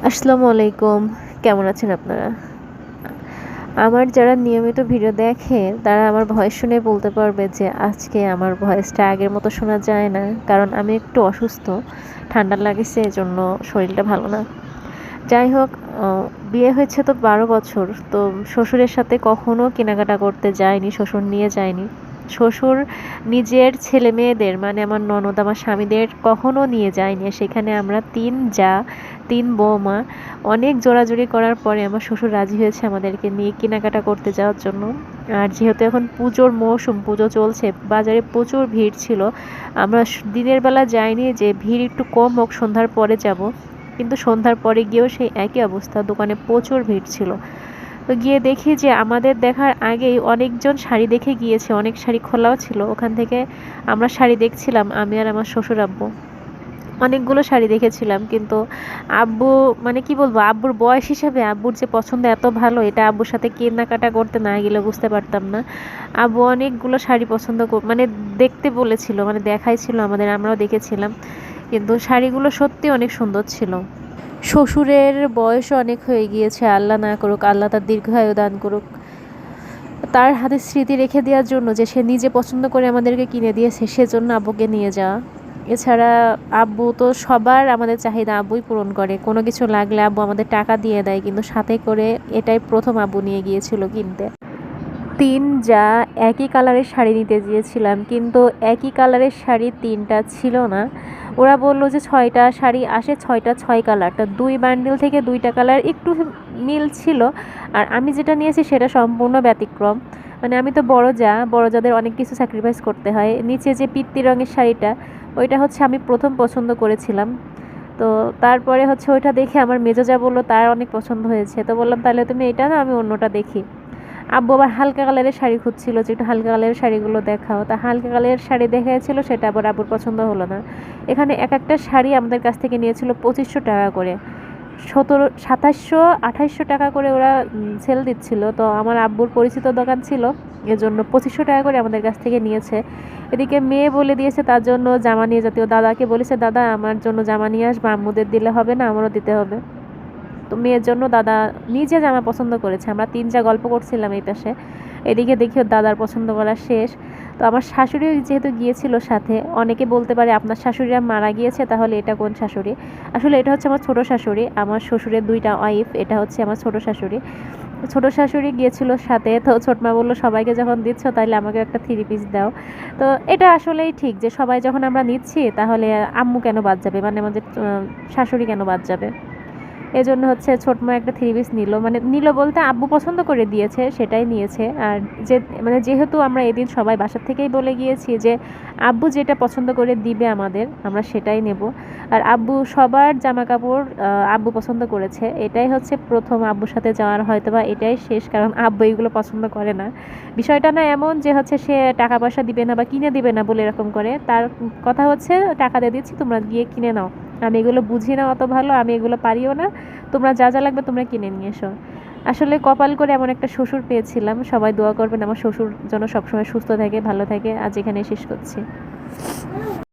আসসালামু আলাইকুম। কেমন আছেন আপনারা? আমার যারা নিয়মিত ভিডিও দেখে তারা আমার ভয়েস শুনে বলতে পারবে যে আজকে আমার ভয়েসটা আগের মতো শোনা যায় না। কারণ আমি একটু অসুস্থ। ঠান্ডা লাগেছে এজন্য শরীরটা ভালো না। যাই হোক, বিয়ে হয়েছে তো ১২ বছর। তো শ্বশুরের সাথে কখনো কেনাকাটা করতে যায়নি, শ্বশুর নিয়ে যায়নি। শ্বশুর নিজের ছেলেমেয়েদের মানে আমার ননদ, আমার স্বামীদের কখনো নিয়ে যায়নি। সেখানে আমরা ৩ জা, ৩ বৌমা অনেক জোরাজুরি করার পরে আমার শ্বশুর রাজি হয়েছে আমাদেরকে নিয়ে কেনাকাটা করতে যাওয়ার জন্য। আর যেহেতু এখন পুজোর মৌসুম, পুজো চলছে, বাজারে প্রচুর ভিড় ছিল। আমরা দিনের বেলা যাইনি, যে ভিড় একটু কম হোক সন্ধ্যার পরে যাব। কিন্তু সন্ধ্যার পরে গিয়েও সেই একই অবস্থা, দোকানে প্রচুর ভিড় ছিল। তো গিয়ে দেখি যে আমাদের দেখার আগেই অনেকজন শাড়ি দেখে গিয়েছে, অনেক শাড়ি খোলাও ছিল। ওখান থেকে আমরা শাড়ি দেখছিলাম, আমি আর আমার শ্বশুর আব্বু অনেকগুলো শাড়ি দেখেছিলাম। কিন্তু আব্বু, মানে কি বলবো, আব্বুর বয়স হিসাবে আব্বুর যে পছন্দ এত ভালো, এটা আব্বুর সাথে কেনাকাটা করতে না গেলে বুঝতে পারতাম না। আব্বু অনেকগুলো শাড়ি পছন্দ মানে দেখতে বলেছিল, মানে দেখাইছিল আমাদের, আমরাও দেখেছিলাম। কিন্তু শাড়িগুলো সত্যি অনেক সুন্দর ছিল। শ্বশুরের বয়সও অনেক হয়ে গিয়েছে, আল্লাহ না করুক, আল্লাহ তার দীর্ঘায়ু দান করুক। তার হাতে স্মৃতি রেখে দেওয়ার জন্য যে সে নিজে পছন্দ করে আমাদেরকে কিনে দিয়েছে, সেজন্য আব্বুকে নিয়ে যাওয়া। এছাড়া আব্বু তো সবার আমাদের চাহিদা আব্বুই পূরণ করে, কোনো কিছু লাগলে আব্বু আমাদের টাকা দিয়ে দেয়, কিন্তু সাথে করে এটাই প্রথম আব্বু নিয়ে গিয়েছিল কিনতে। ৩ জা একই কালারের শাড়ি নিতে গিয়েছিলাম, কিন্তু একই কালারের শাড়ি ৩টা ছিল না। ওরা বলল যে ৬টা শাড়ি আসে, ৬টা ৬ কালারটা ২ বান্ডিল থেকে ২টা কালার একটু মিল ছিল। আর আমি যেটা নিয়েছি সেটা সম্পূর্ণ ব্যতিক্রম। মানে আমি তো বড় জা, বড় জাদের অনেক কিছু স্যাক্রিফাইস করতে হয়। নিচে যে পিত্তি রঙের শাড়িটা, ওইটা হচ্ছে আমি প্রথম পছন্দ করেছিলাম। তো তারপরে হচ্ছে ওইটা দেখে আমার মেজো যা বললো তার অনেক পছন্দ হয়েছে। তো বললাম তাহলে তুমি এটা না, আমি অন্যটা দেখি। আব্বু আবার হালকা কালারের শাড়ি খুঁজছিল, যে একটু হালকা কালারের শাড়িগুলো দেখাও। তা হালকা কালারের শাড়ি দেখাচ্ছিল, সেটা আবার আব্বুর পছন্দ হলো না। এখানে এক একটা শাড়ি আমাদের কাছ থেকে নিয়েছিল ২৫০০ টাকা করে, ২৭০০ ২৮০০ টাকা করে ওরা সেল দিচ্ছিল। তো আমার আব্বুর পরিচিত দোকান ছিল, এজন্য ২৫০০ টাকা করে আমাদের কাছ থেকে নিয়েছে। এদিকে মেয়ে বলে দিয়েছে তার জন্য জামা নিয়ে যেতে। দাদাকে বলেছে, দাদা আমার জন্য জামা নিয়ে আসবে, আম্মুদের দিলে হবে না, আমারও দিতে হবে। তো মেয়ের জন্য দাদা নিজে জামা পছন্দ করেছে। আমরা ৩ যা গল্প করছিলাম এই পাশে, এদিকে দেখি ওর দাদার পছন্দ করা শেষ। তো আমার শাশুড়িও যেহেতু গিয়েছিল সাথে, অনেকে বলতে পারে আপনার শাশুড়িরা মারা গিয়েছে, তাহলে এটা কোন শাশুড়ি? আসলে এটা হচ্ছে আমার ছোট শাশুড়ি, আমার শ্বশুরের 2টা ওয়াইফ, এটা হচ্ছে আমার ছোট শাশুড়ি। ছোট শাশুড়ি গিয়েছিল সাথে। তো ছোটমা বললো, সবাইকে যখন দিচ্ছ তাহলে আমাকে একটা 3 পিস দাও। তো এটা আসলেই ঠিক যে সবাই যখন আমরা নিচ্ছি, তাহলে আম্মু কেন বাদ যাবে, মানে আমাদের শাশুড়ি কেন বাদ যাবে? এজন্য হচ্ছে ছোট মা একটা 3 পিস নিল, মানে নিল বলতে আব্বু পছন্দ করে দিয়েছে, সেটাই নিয়েছে। আর যে মানে যেহেতু আমরা এদিন সবাই বাসার থেকেই বলে গিয়েছি যে আব্বু যেটা পছন্দ করে দিবে আমাদের, আমরা সেটাই নেব। আর আব্বু সবার জামা কাপড় আব্বু পছন্দ করেছে। এটাই হচ্ছে প্রথম আব্বুর সাথে যাওয়ার, হয়তো বা এটাই শেষ, কারণ আব্বু এইগুলো পছন্দ করে না। বিষয়টা না এমন যে হচ্ছে সে টাকা পয়সা দিবে না বা কিনে দিবে না বলে এরকম করে, তার কথা হচ্ছে টাকা দিয়ে দিচ্ছি, তোমরা গিয়ে কিনে নাও, আমি এগুলো বুঝি না অত ভালো, আমি এগুলো পারিও না, তোমরা যা যা লাগবে তোমরা কিনে নিয়ে এসো। আসলে কপাল করে এমন একটা শ্বশুর পেয়েছিলাম। সবাই দোয়া করবেন আমার শ্বশুর যেন সবসময় সুস্থ থাকে, ভালো থাকে। আজ এখানে শেষ করছি।